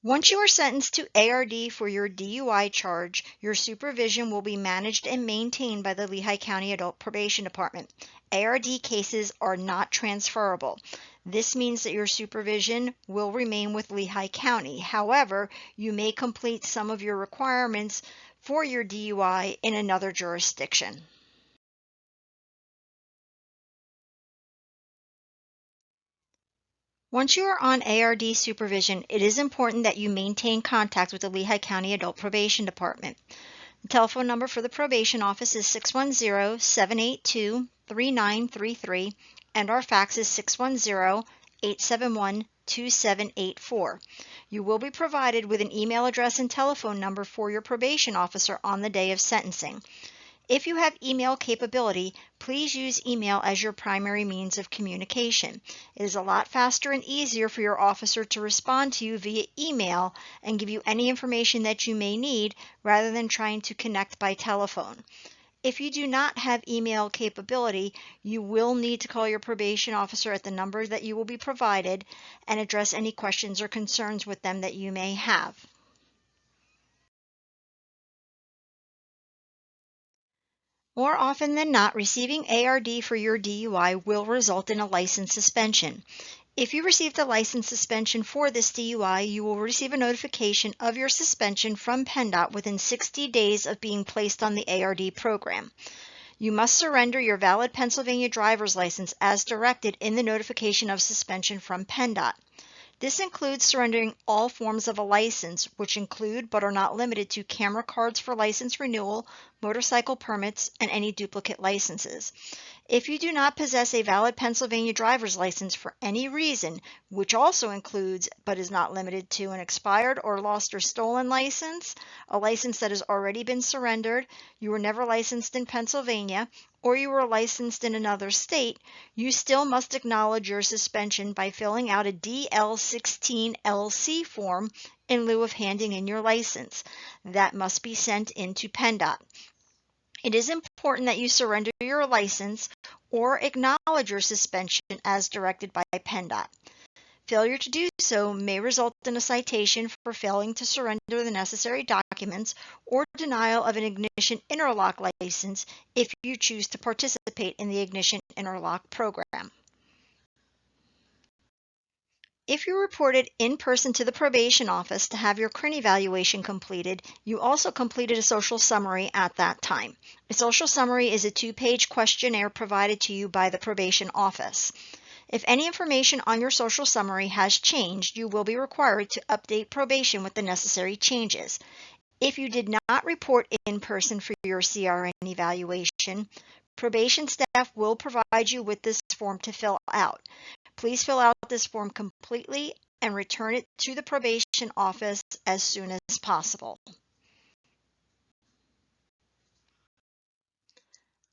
Once you are sentenced to ARD for your DUI charge, your supervision will be managed and maintained by the Lehigh County Adult Probation Department. ARD cases are not transferable. This means that your supervision will remain with Lehigh County. However, you may complete some of your requirements for your DUI in another jurisdiction. Once you are on ARD supervision, it is important that you maintain contact with the Lehigh County Adult Probation Department. The telephone number for the probation office is 610-782-3933, and our fax is 610-871-2784. You will be provided with an email address and telephone number for your probation officer on the day of sentencing. If you have email capability, please use email as your primary means of communication. It is a lot faster and easier for your officer to respond to you via email and give you any information that you may need rather than trying to connect by telephone. If you do not have email capability, you will need to call your probation officer at the number that you will be provided and address any questions or concerns with them that you may have. More often than not, receiving ARD for your DUI will result in a license suspension. If you receive the license suspension for this DUI, you will receive a notification of your suspension from PennDOT within 60 days of being placed on the ARD program. You must surrender your valid Pennsylvania driver's license as directed in the notification of suspension from PennDOT. This includes surrendering all forms of a license, which include but are not limited to camera cards for license renewal, motorcycle permits, and any duplicate licenses. If you do not possess a valid Pennsylvania driver's license for any reason, which also includes but is not limited to an expired or lost or stolen license, a license that has already been surrendered, you were never licensed in Pennsylvania, or you were licensed in another state, you still must acknowledge your suspension by filling out a DL16LC form in lieu of handing in your license. That must be sent in to PennDOT. It is important that you surrender your license or acknowledge your suspension as directed by PennDOT. Failure to do so may result in a citation for failing to surrender the necessary documents or denial of an ignition interlock license if you choose to participate in the ignition interlock program. If you reported in person to the probation office to have your CRIN evaluation completed, you also completed a social summary at that time. A social summary is a 2-page questionnaire provided to you by the probation office. If any information on your social summary has changed, you will be required to update probation with the necessary changes. If you did not report in person for your CRN evaluation, probation staff will provide you with this form to fill out. Please fill out this form completely and return it to the probation office as soon as possible.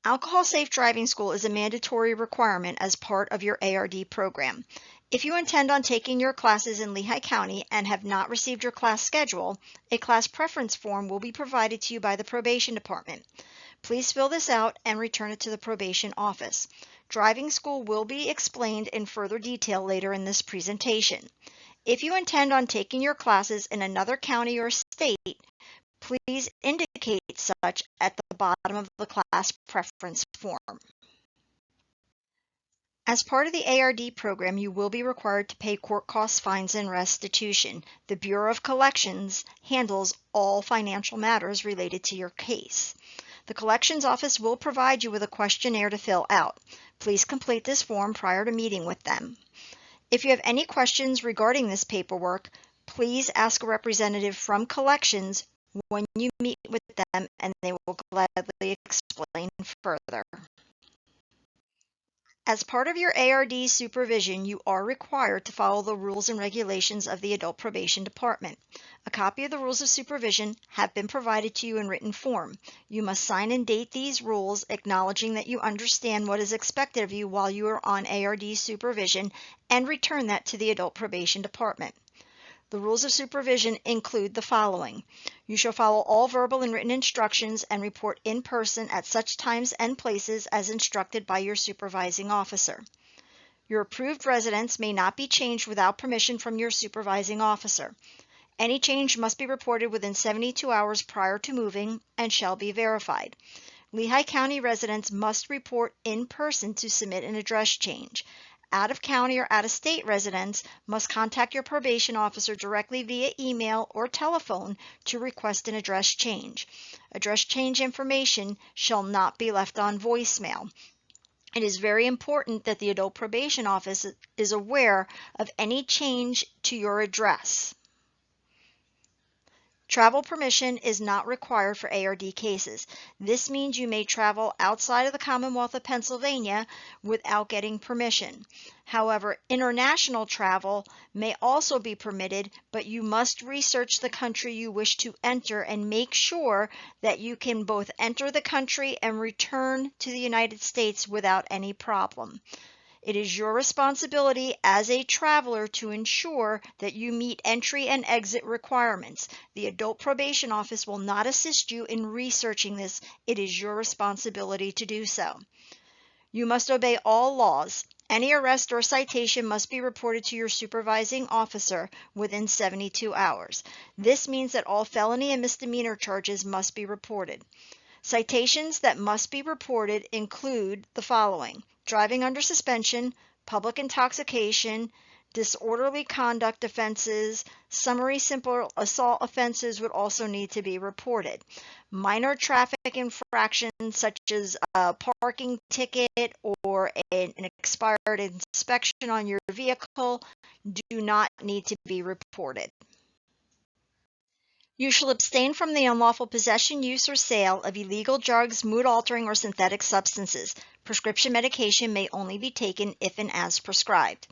Alcohol Safe Driving School is a mandatory requirement as part of your ARD program. If you intend on taking your classes in Lehigh County and have not received your class schedule, a class preference form will be provided to you by the probation department. Please fill this out and return it to the probation office. Driving school will be explained in further detail later in this presentation. If you intend on taking your classes in another county or state, please indicate such at the bottom of the class preference form. As part of the ARD program, you will be required to pay court costs, fines, and restitution. The Bureau of Collections handles all financial matters related to your case. The Collections Office will provide you with a questionnaire to fill out. Please complete this form prior to meeting with them. If you have any questions regarding this paperwork, please ask a representative from Collections when you meet with them, and they will gladly explain further. As part of your ARD supervision, you are required to follow the rules and regulations of the Adult Probation Department. A copy of the rules of supervision have been provided to you in written form. You must sign and date these rules, acknowledging that you understand what is expected of you while you are on ARD supervision, and return that to the Adult Probation Department. The rules of supervision include the following. You shall follow all verbal and written instructions and report in person at such times and places as instructed by your supervising officer. Your approved residence may not be changed without permission from your supervising officer. Any change must be reported within 72 hours prior to moving and shall be verified. Lehigh County residents must report in person to submit an address change. Out-of-county or out-of-state residents must contact your probation officer directly via email or telephone to request an address change. Address change information shall not be left on voicemail. It is very important that the adult probation office is aware of any change to your address. Travel permission is not required for ARD cases. This means you may travel outside of the Commonwealth of Pennsylvania without getting permission. However, international travel may also be permitted, but you must research the country you wish to enter and make sure that you can both enter the country and return to the United States without any problem. It is your responsibility as a traveler to ensure that you meet entry and exit requirements. The adult probation office will not assist you in researching this. It is your responsibility to do so. You must obey all laws. Any arrest or citation must be reported to your supervising officer within 72 hours. This means that all felony and misdemeanor charges must be reported. Citations that must be reported include the following: driving under suspension, public intoxication, disorderly conduct offenses, summary simple assault offenses would also need to be reported. Minor traffic infractions such as a parking ticket or an expired inspection on your vehicle do not need to be reported. You shall abstain from the unlawful possession, use, or sale of illegal drugs, mood-altering, or synthetic substances. Prescription medication may only be taken if and as prescribed.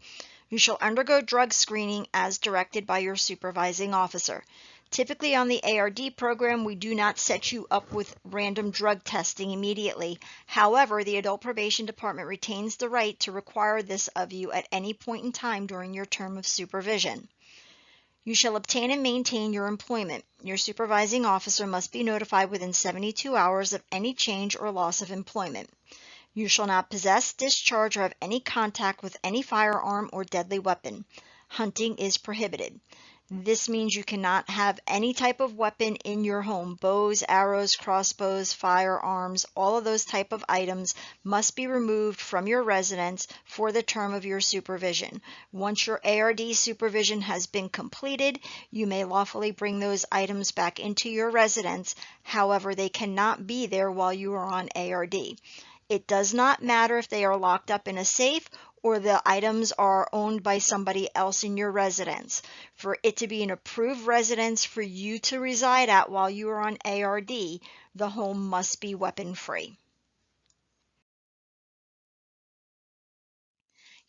You shall undergo drug screening as directed by your supervising officer. Typically on the ARD program, we do not set you up with random drug testing immediately. However, the Adult Probation Department retains the right to require this of you at any point in time during your term of supervision. You shall obtain and maintain your employment. Your supervising officer must be notified within 72 hours of any change or loss of employment. You shall not possess, discharge, or have any contact with any firearm or deadly weapon. Hunting is prohibited. This means you cannot have any type of weapon in your home. Bows, arrows, crossbows, firearms, all of those type of items must be removed from your residence for the term of your supervision. Once your ARD supervision has been completed, you may lawfully bring those items back into your residence. However, they cannot be there while you are on ARD. It does not matter if they are locked up in a safe or the items are owned by somebody else in your residence. For it to be an approved residence for you to reside at while you are on ARD, the home must be weapon-free.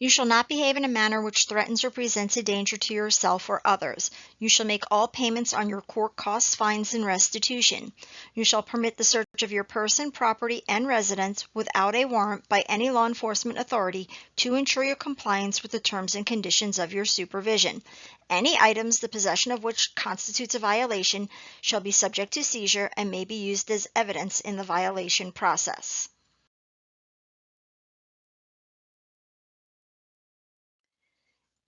You shall not behave in a manner which threatens or presents a danger to yourself or others. You shall make all payments on your court costs, fines, and restitution. You shall permit the search of your person, property, and residence without a warrant by any law enforcement authority to ensure your compliance with the terms and conditions of your supervision. Any items, the possession of which constitutes a violation, shall be subject to seizure and may be used as evidence in the violation process.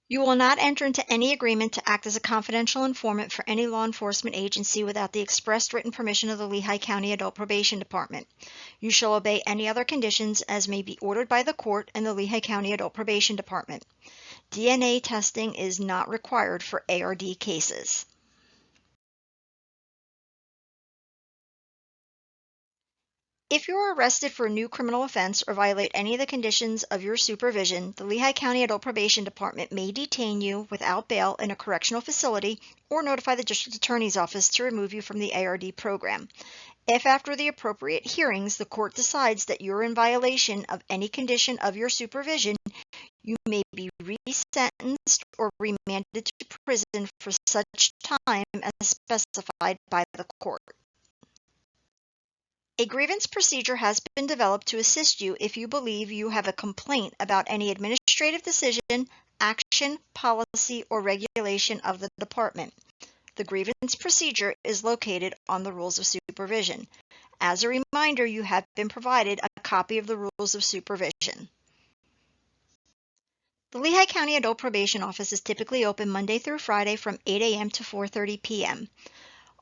You will not enter into any agreement to act as a confidential informant for any law enforcement agency without the express written permission of the Lehigh County Adult Probation Department. You shall obey any other conditions as may be ordered by the court and the Lehigh County Adult Probation Department. DNA testing is not required for ARD cases. If you are arrested for a new criminal offense or violate any of the conditions of your supervision, the Lehigh County Adult Probation Department may detain you without bail in a correctional facility or notify the District Attorney's Office to remove you from the ARD program. If after the appropriate hearings the court decides that you're in violation of any condition of your supervision, you may be resentenced or remanded to prison for such time as specified by the court. A grievance procedure has been developed to assist you if you believe you have a complaint about any administrative decision, action, policy, or regulation of the department. The grievance procedure is located on the Rules of Supervision. As a reminder, you have been provided a copy of the Rules of Supervision. The Lehigh County Adult Probation Office is typically open Monday through Friday from 8 a.m. to 4:30 p.m.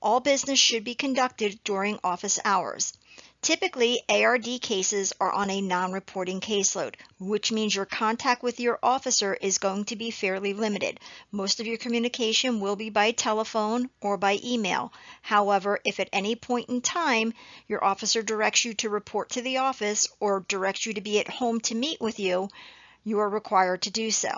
All business should be conducted during office hours. Typically, ARD cases are on a non-reporting caseload, which means your contact with your officer is going to be fairly limited. Most of your communication will be by telephone or by email. However, if at any point in time your officer directs you to report to the office or directs you to be at home to meet with you, you are required to do so.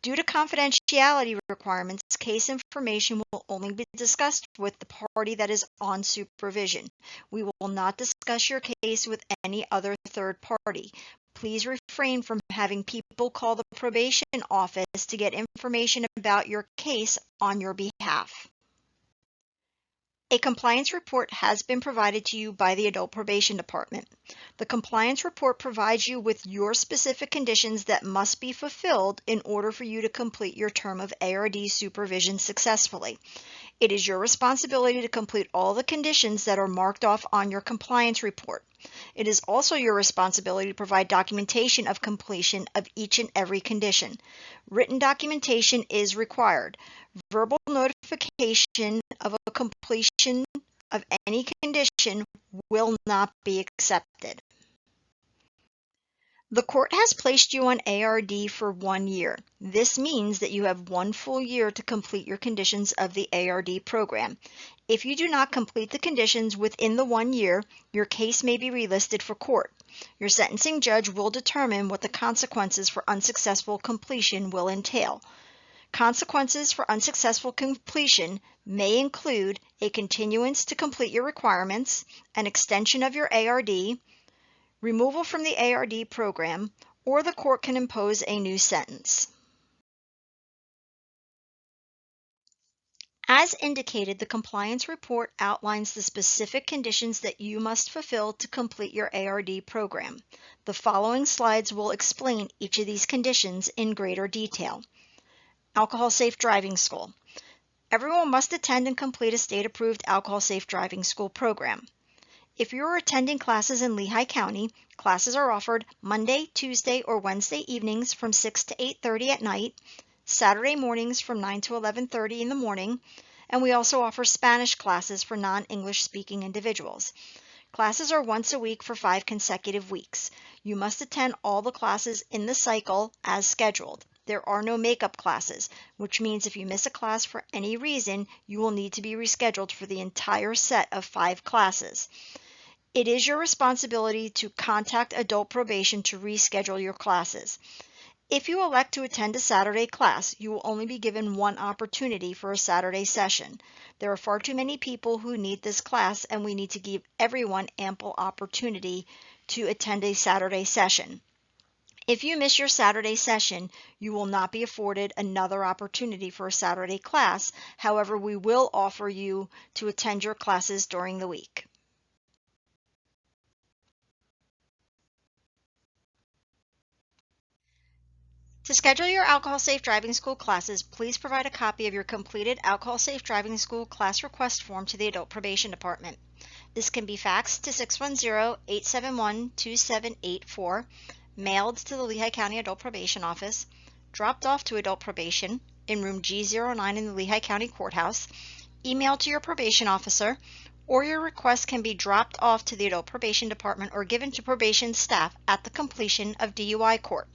Due to confidentiality requirements, case information will only be discussed with the party that is on supervision. We will not discuss your case with any other third party. Please refrain from having people call the probation office to get information about your case on your behalf. A compliance report has been provided to you by the Adult Probation Department. The compliance report provides you with your specific conditions that must be fulfilled in order for you to complete your term of ARD supervision successfully. It is your responsibility to complete all the conditions that are marked off on your compliance report. It is also your responsibility to provide documentation of completion of each and every condition. Written documentation is required. Verbal notification of a completion of any condition will not be accepted. The court has placed you on ARD for 1 year. This means that you have 1 full year to complete your conditions of the ARD program. If you do not complete the conditions within the 1 year, your case may be relisted for court. Your sentencing judge will determine what the consequences for unsuccessful completion will entail. Consequences for unsuccessful completion may include a continuance to complete your requirements, an extension of your ARD, removal from the ARD program, or the court can impose a new sentence. As indicated, the compliance report outlines the specific conditions that you must fulfill to complete your ARD program. The following slides will explain each of these conditions in greater detail. Alcohol Safe Driving School. Everyone must attend and complete a state-approved Alcohol Safe Driving School program. If you are attending classes in Lehigh County, classes are offered Monday, Tuesday, or Wednesday evenings from 6 to 8:30 at night, Saturday mornings from 9 to 11:30 in the morning, and we also offer Spanish classes for non-English speaking individuals. Classes are once a week for 5 consecutive weeks. You must attend all the classes in the cycle as scheduled. There are no makeup classes, which means if you miss a class for any reason, you will need to be rescheduled for the entire set of 5 classes. It is your responsibility to contact adult probation to reschedule your classes. If you elect to attend a Saturday class, you will only be given 1 opportunity for a Saturday session. There are far too many people who need this class, and we need to give everyone ample opportunity to attend a Saturday session. If you miss your Saturday session, you will not be afforded another opportunity for a Saturday class. However, we will offer you to attend your classes during the week. To schedule your Alcohol Safe Driving School classes, please provide a copy of your completed Alcohol Safe Driving School class request form to the Adult Probation Department. This can be faxed to 610-871-2784, mailed to the Lehigh County Adult Probation Office, dropped off to Adult Probation in room G09 in the Lehigh County Courthouse, emailed to your probation officer, or your request can be dropped off to the Adult Probation Department or given to probation staff at the completion of DUI court.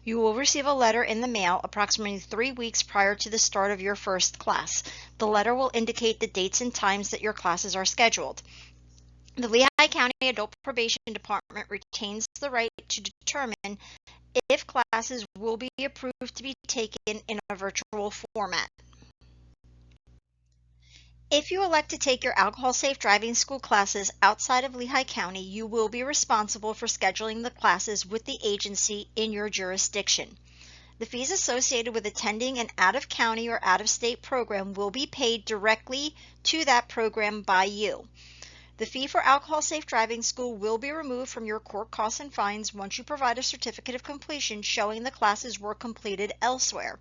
You will receive a letter in the mail approximately 3 weeks prior to the start of your first class. The letter will indicate the dates and times that your classes are scheduled. The Lehigh County Adult Probation Department retains the right to determine if classes will be approved to be taken in a virtual format. If you elect to take your Alcohol Safe Driving School classes outside of Lehigh County, you will be responsible for scheduling the classes with the agency in your jurisdiction. The fees associated with attending an out-of-county or out-of-state program will be paid directly to that program by you. The fee for Alcohol Safe Driving School will be removed from your court costs and fines once you provide a certificate of completion showing the classes were completed elsewhere.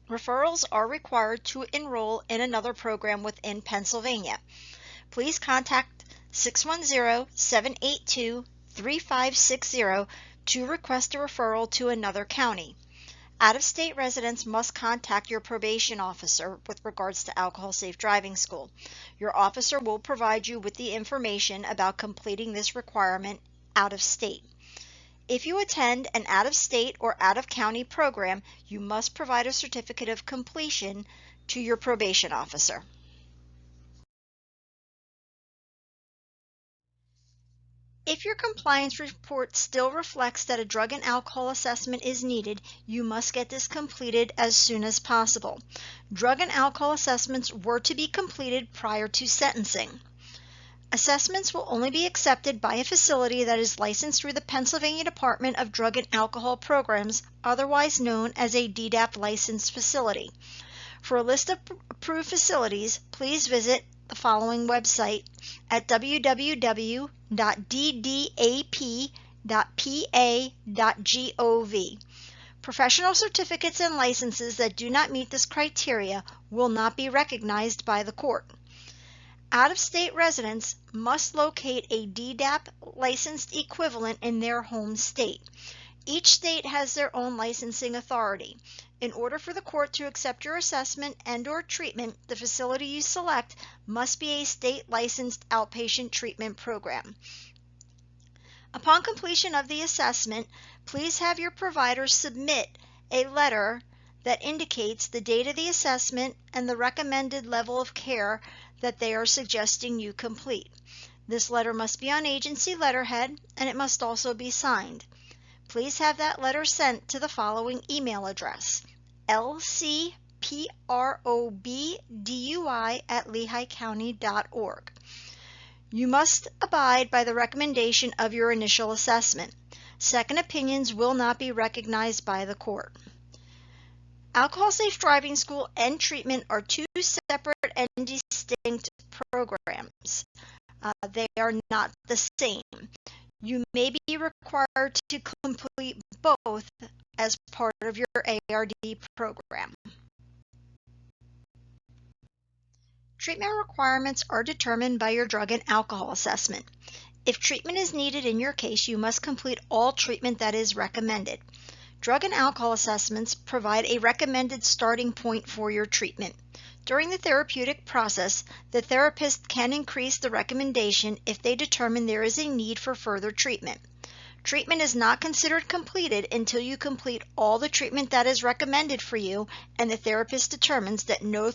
Referrals are required to enroll in another program within Pennsylvania. Please contact 610-782-3560 to request a referral to another county. Out-of-state residents must contact your probation officer with regards to alcohol safe driving school. Your officer will provide you with the information about completing this requirement out of state. If you attend an out-of-state or out-of-county program, you must provide a certificate of completion to your probation officer. If your compliance report still reflects that a drug and alcohol assessment is needed, you must get this completed as soon as possible. Drug and alcohol assessments were to be completed prior to sentencing. Assessments will only be accepted by a facility that is licensed through the Pennsylvania Department of Drug and Alcohol Programs, otherwise known as a DDAP licensed facility. For a list of approved facilities, please visit the following website at www.ddap.pa.gov. Professional certificates and licenses that do not meet this criteria will not be recognized by the court. Out-of-state residents must locate a DDAP licensed equivalent in their home state. Each state has their own licensing authority. In order for the court to accept your assessment and/or treatment, the facility you select must be a state-licensed outpatient treatment program. Upon completion of the assessment, please have your provider submit a letter that indicates the date of the assessment and the recommended level of care that they are suggesting you complete. This letter must be on agency letterhead, and it must also be signed. Please have that letter sent to the following email address: lcprobdui@lehighcounty.org. You must abide by the recommendation of your initial assessment. Second opinions will not be recognized by the court. Alcohol Safe Driving School and treatment are two separate and distinct programs. They are not the same. You may be required to complete both as part of your ARD program. Treatment requirements are determined by your drug and alcohol assessment. If treatment is needed in your case, you must complete all treatment that is recommended. Drug and alcohol assessments provide a recommended starting point for your treatment. During the therapeutic process, the therapist can increase the recommendation if they determine there is a need for further treatment. Treatment is not considered completed until you complete all the treatment that is recommended for you and the therapist determines that no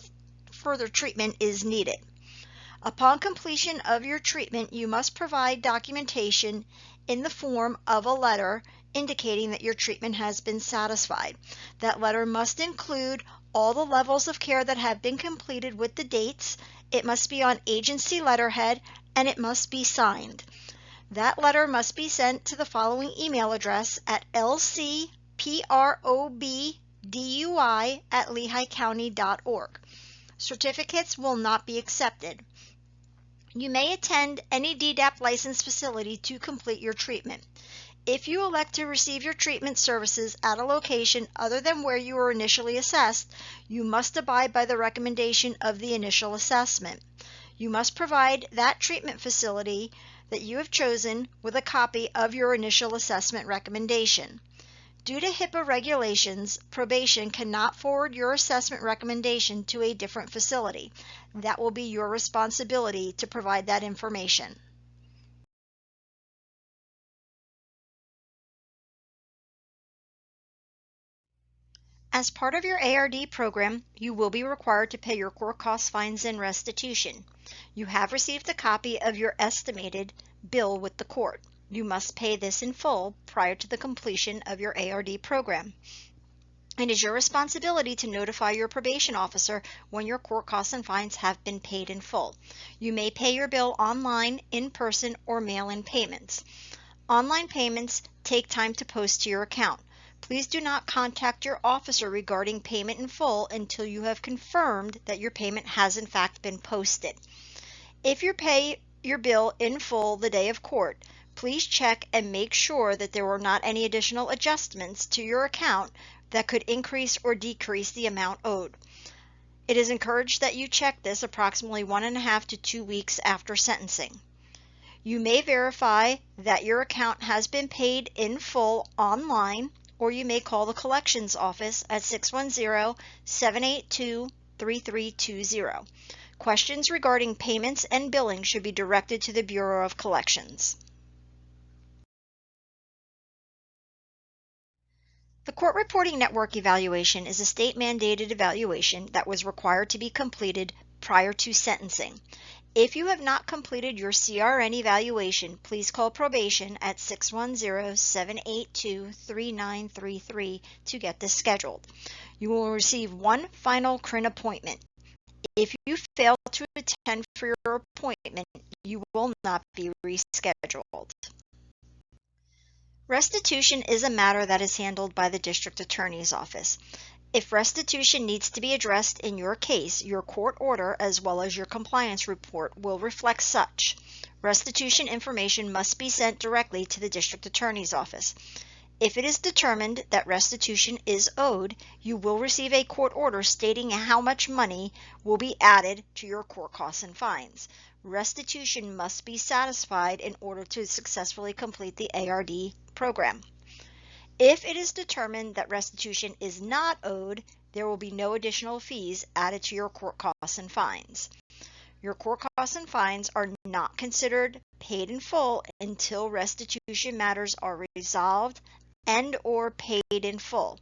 further treatment is needed. Upon completion of your treatment, you must provide documentation in the form of a letter indicating that your treatment has been satisfied. That letter must include all the levels of care that have been completed with the dates. It must be on agency letterhead and it must be signed. That letter must be sent to the following email address at lcprobdui@lehighcounty.org. Certificates will not be accepted. You may attend any DDAP licensed facility to complete your treatment. If you elect to receive your treatment services at a location other than where you were initially assessed, you must abide by the recommendation of the initial assessment. You must provide that treatment facility that you have chosen with a copy of your initial assessment recommendation. Due to HIPAA regulations, probation cannot forward your assessment recommendation to a different facility. That will be your responsibility to provide that information. As part of your ARD program, you will be required to pay your court costs, fines, and restitution. You have received a copy of your estimated bill with the court. You must pay this in full prior to the completion of your ARD program. It is your responsibility to notify your probation officer when your court costs and fines have been paid in full. You may pay your bill online, in person, or mail-in payments. Online payments take time to post to your account. Please do not contact your officer regarding payment in full until you have confirmed that your payment has in fact been posted. If you pay your bill in full the day of court, please check and make sure that there were not any additional adjustments to your account that could increase or decrease the amount owed. It is encouraged that you check this approximately 1.5 to 2 weeks after sentencing. You may verify that your account has been paid in full online or you may call the collections office at 610-782-3320. Questions regarding payments and billing should be directed to the Bureau of Collections. The Court Reporting Network evaluation is a state-mandated evaluation that was required to be completed prior to sentencing. If you have not completed your CRN evaluation, please call probation at 610-782-3933 to get this scheduled. You will receive one final CRIN appointment. If you fail to attend for your appointment, you will not be rescheduled. Restitution is a matter that is handled by the District Attorney's Office. If restitution needs to be addressed in your case, your court order as well as your compliance report will reflect such. Restitution information must be sent directly to the District Attorney's Office. If it is determined that restitution is owed, you will receive a court order stating how much money will be added to your court costs and fines. Restitution must be satisfied in order to successfully complete the ARD program. If it is determined that restitution is not owed, there will be no additional fees added to your court costs and fines. Your court costs and fines are not considered paid in full until restitution matters are resolved and or paid in full.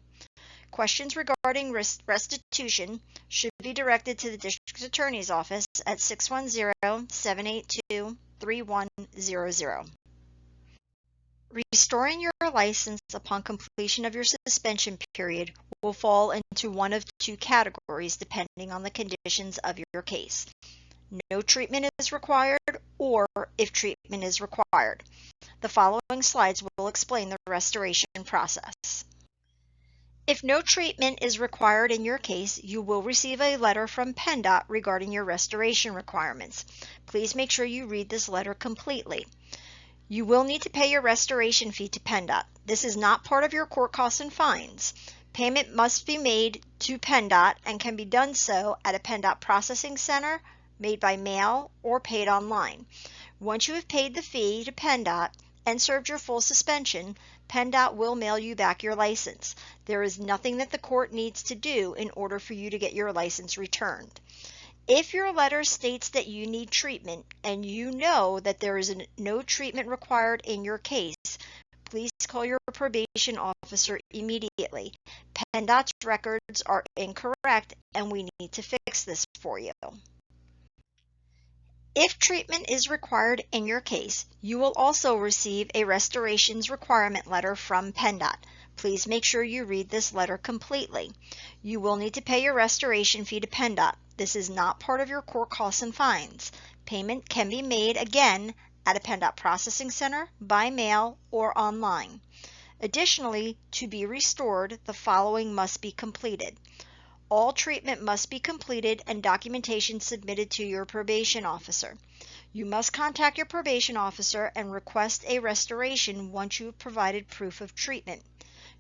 Questions regarding restitution should be directed to the District Attorney's Office at 610-782-3100. Restoring your license upon completion of your suspension period will fall into one of two categories depending on the conditions of your case. No treatment is required, or if treatment is required. The following slides will explain the restoration process. If no treatment is required in your case, you will receive a letter from PennDOT regarding your restoration requirements. Please make sure you read this letter completely. You will need to pay your restoration fee to PennDOT. This is not part of your court costs and fines. Payment must be made to PennDOT and can be done so at a PennDOT processing center, made by mail, or paid online. Once you have paid the fee to PennDOT and served your full suspension, PennDOT will mail you back your license. There is nothing that the court needs to do in order for you to get your license returned. If your letter states that you need treatment and you know that there is no treatment required in your case, please call your probation officer immediately. PennDOT's records are incorrect and we need to fix this for you. If treatment is required in your case, you will also receive a restorations requirement letter from PennDOT. Please make sure you read this letter completely. You will need to pay your restoration fee to PennDOT. This is not part of your court costs and fines. Payment can be made again at a PennDOT processing center, by mail, or online. Additionally, to be restored, the following must be completed. All treatment must be completed and documentation submitted to your probation officer. You must contact your probation officer and request a restoration once you have provided proof of treatment.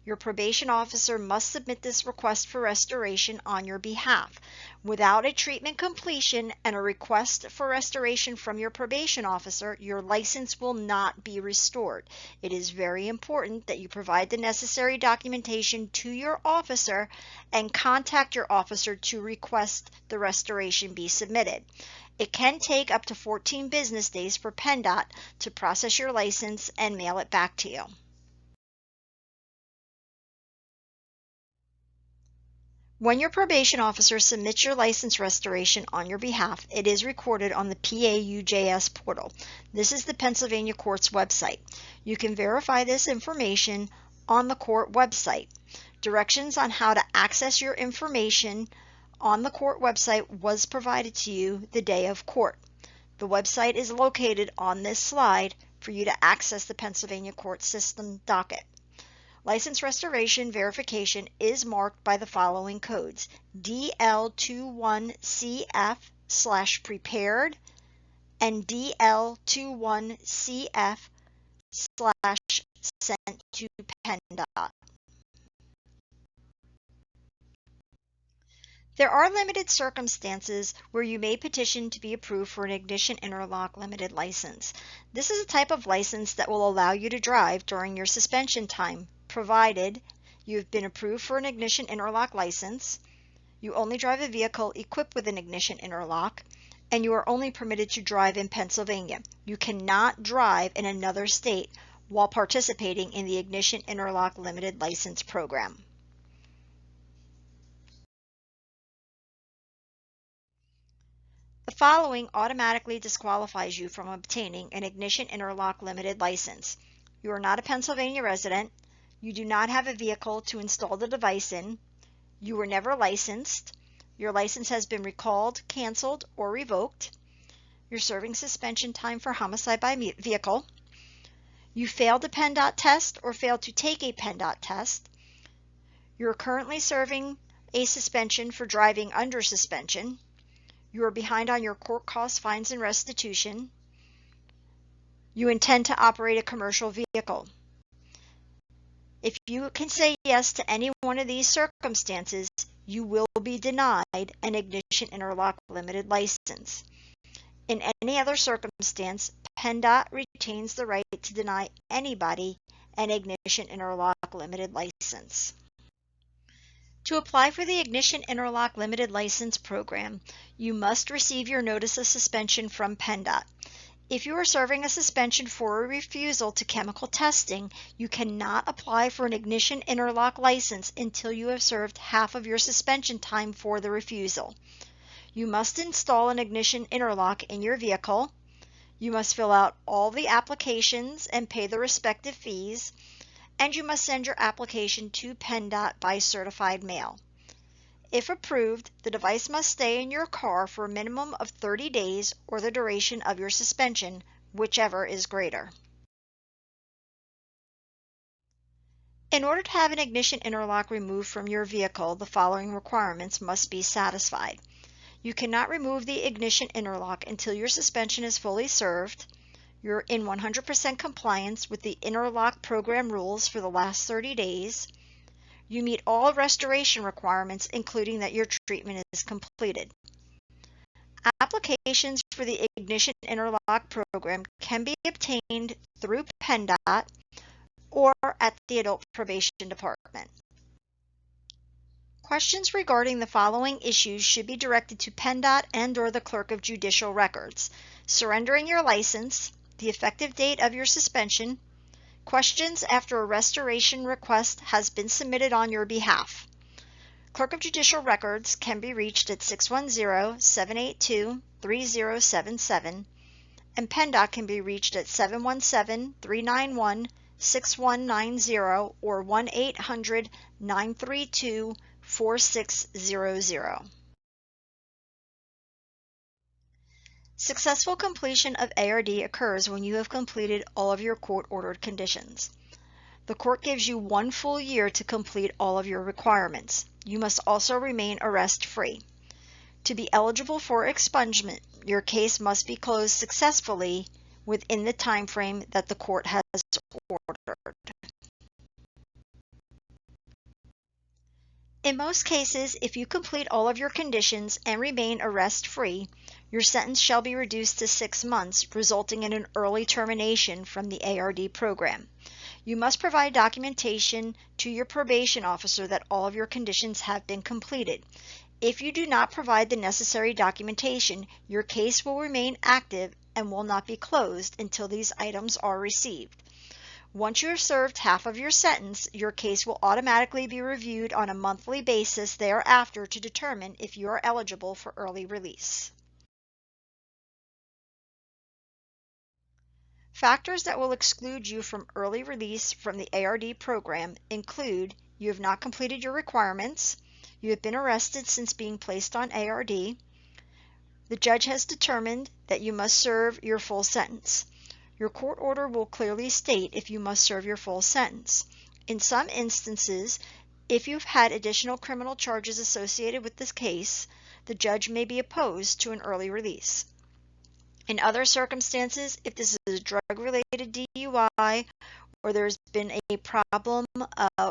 Your probation officer must submit this request for restoration on your behalf. Without a treatment completion and a request for restoration from your probation officer, your license will not be restored. It is very important that you provide the necessary documentation to your officer and contact your officer to request the restoration be submitted. It can take up to 14 business days for PennDOT to process your license and mail it back to you. When your probation officer submits your license restoration on your behalf, it is recorded on the PAUJS portal. This is the Pennsylvania Court's website. You can verify this information on the court website. Directions on how to access your information on the court website was provided to you the day of court. The website is located on this slide for you to access the Pennsylvania Court System docket. License restoration verification is marked by the following codes: DL21CF/prepared and DL21CF/sent to PennDOT. There are limited circumstances where you may petition to be approved for an ignition interlock limited license. This is a type of license that will allow you to drive during your suspension time, provided You have been approved for an ignition interlock license. You only drive a vehicle equipped with an ignition interlock, and you are only permitted to drive in Pennsylvania. You cannot drive in another state while participating in the Ignition Interlock Limited License Program. The following automatically disqualifies you from obtaining an Ignition Interlock Limited License. You are not a Pennsylvania resident. You do not have a vehicle to install the device in. You were never licensed. Your license has been recalled, canceled, or revoked. You're serving suspension time for homicide by vehicle. You failed a PennDOT test or failed to take a PennDOT test. You're currently serving a suspension for driving under suspension. You are behind on your court costs, fines, and restitution. You intend to operate a commercial vehicle. If you can say yes to any one of these circumstances, you will be denied an Ignition Interlock Limited License. In any other circumstance, PennDOT retains the right to deny anybody an Ignition Interlock Limited License. To apply for the Ignition Interlock Limited License program, you must receive your notice of suspension from PennDOT. If you are serving a suspension for a refusal to chemical testing, you cannot apply for an Ignition Interlock license until you have served half of your suspension time for the refusal. You must install an ignition interlock in your vehicle. You must fill out all the applications and pay the respective fees, and you must send your application to PennDOT by certified mail. If approved, the device must stay in your car for a minimum of 30 days or the duration of your suspension, whichever is greater. In order to have an ignition interlock removed from your vehicle, the following requirements must be satisfied. You cannot remove the ignition interlock until your suspension is fully served. You're in 100% compliance with the interlock program rules for the last 30 days. You meet all restoration requirements, including that your treatment is completed. Applications for the Ignition Interlock program can be obtained through PennDOT or at the Adult Probation Department. Questions regarding the following issues should be directed to PennDOT and/or the Clerk of Judicial Records: surrendering your license, the effective date of your suspension, questions after a restoration request has been submitted on your behalf. Clerk of Judicial Records can be reached at 610-782-3077, and PennDOT can be reached at 717-391-6190 or 1-800-932-4600. Successful completion of ARD occurs when you have completed all of your court-ordered conditions. The court gives you 1 full year to complete all of your requirements. You must also remain arrest-free. To be eligible for expungement, your case must be closed successfully within the time frame that the court has ordered. In most cases, if you complete all of your conditions and remain arrest-free, your sentence shall be reduced to 6 months, resulting in an early termination from the ARD program. You must provide documentation to your probation officer that all of your conditions have been completed. If you do not provide the necessary documentation, your case will remain active and will not be closed until these items are received. Once you have served half of your sentence, your case will automatically be reviewed on a monthly basis thereafter to determine if you are eligible for early release. Factors that will exclude you from early release from the ARD program include: you have not completed your requirements, you have been arrested since being placed on ARD, the judge has determined that you must serve your full sentence. Your court order will clearly state if you must serve your full sentence. In some instances, if you've had additional criminal charges associated with this case, the judge may be opposed to an early release. In other circumstances, if this is a drug-related DUI or there's been a problem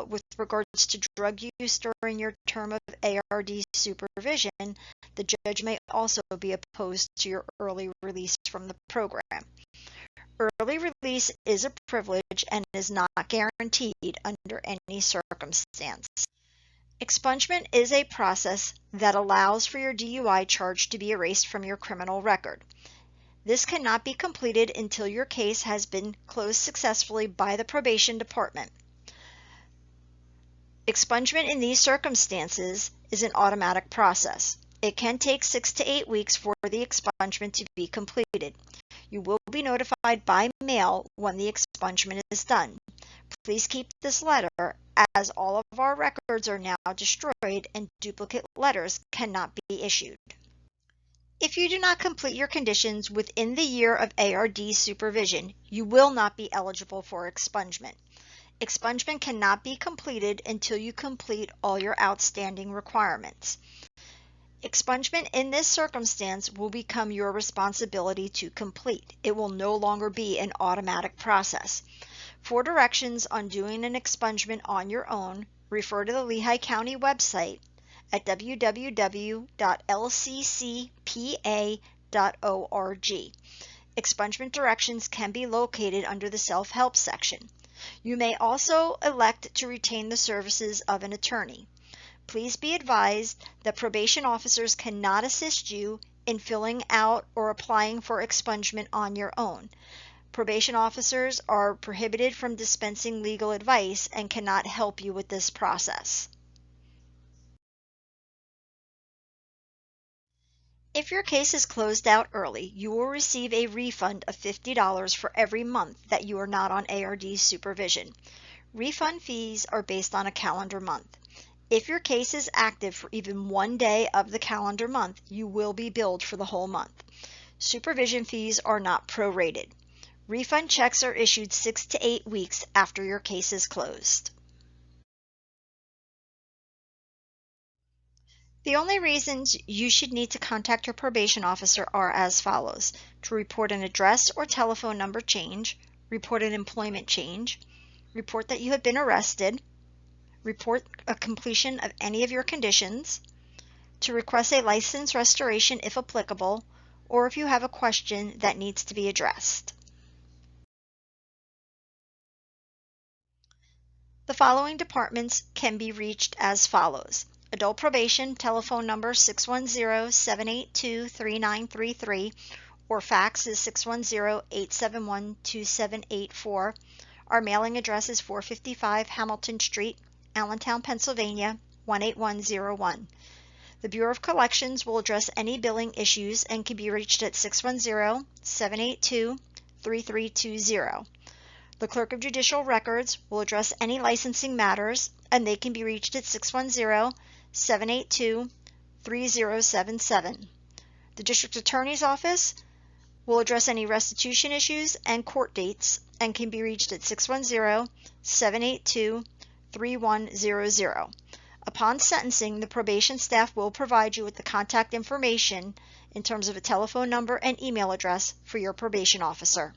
with regards to drug use during your term of ARD supervision, the judge may also be opposed to your early release from the program. Early release is a privilege and is not guaranteed under any circumstance. Expungement is a process that allows for your DUI charge to be erased from your criminal record. This cannot be completed until your case has been closed successfully by the probation department. Expungement in these circumstances is an automatic process. It can take 6 to 8 weeks for the expungement to be completed. You will be notified by mail when the expungement is done. Please keep this letter, as all of our records are now destroyed and duplicate letters cannot be issued. If you do not complete your conditions within the year of ARD supervision, you will not be eligible for expungement. Expungement cannot be completed until you complete all your outstanding requirements. Expungement in this circumstance will become your responsibility to complete. It will no longer be an automatic process. For directions on doing an expungement on your own, refer to the Lehigh County website at www.lccpa.org. Expungement directions can be located under the Self-Help section. You may also elect to retain the services of an attorney. Please be advised that probation officers cannot assist you in filling out or applying for expungement on your own. Probation officers are prohibited from dispensing legal advice and cannot help you with this process. If your case is closed out early, you will receive a refund of $50 for every month that you are not on ARD supervision. Refund fees are based on a calendar month. If your case is active for even one day of the calendar month, you will be billed for the whole month. Supervision fees are not prorated. Refund checks are issued 6 to 8 weeks after your case is closed. The only reasons you should need to contact your probation officer are as follows: to report an address or telephone number change, report an employment change, report that you have been arrested, report a completion of any of your conditions, to request a license restoration if applicable, or if you have a question that needs to be addressed. The following departments can be reached as follows: Adult Probation, telephone number 610-782-3933, or fax is 610-871-2784. Our mailing address is 455 Hamilton Street, Allentown, Pennsylvania, 18101. The Bureau of Collections will address any billing issues and can be reached at 610-782-3320. The Clerk of Judicial Records will address any licensing matters, and they can be reached at 610-782-3077. The District Attorney's Office will address any restitution issues and court dates, and can be reached at 610-782-3100. Upon sentencing, the probation staff will provide you with the contact information in terms of a telephone number and email address for your probation officer.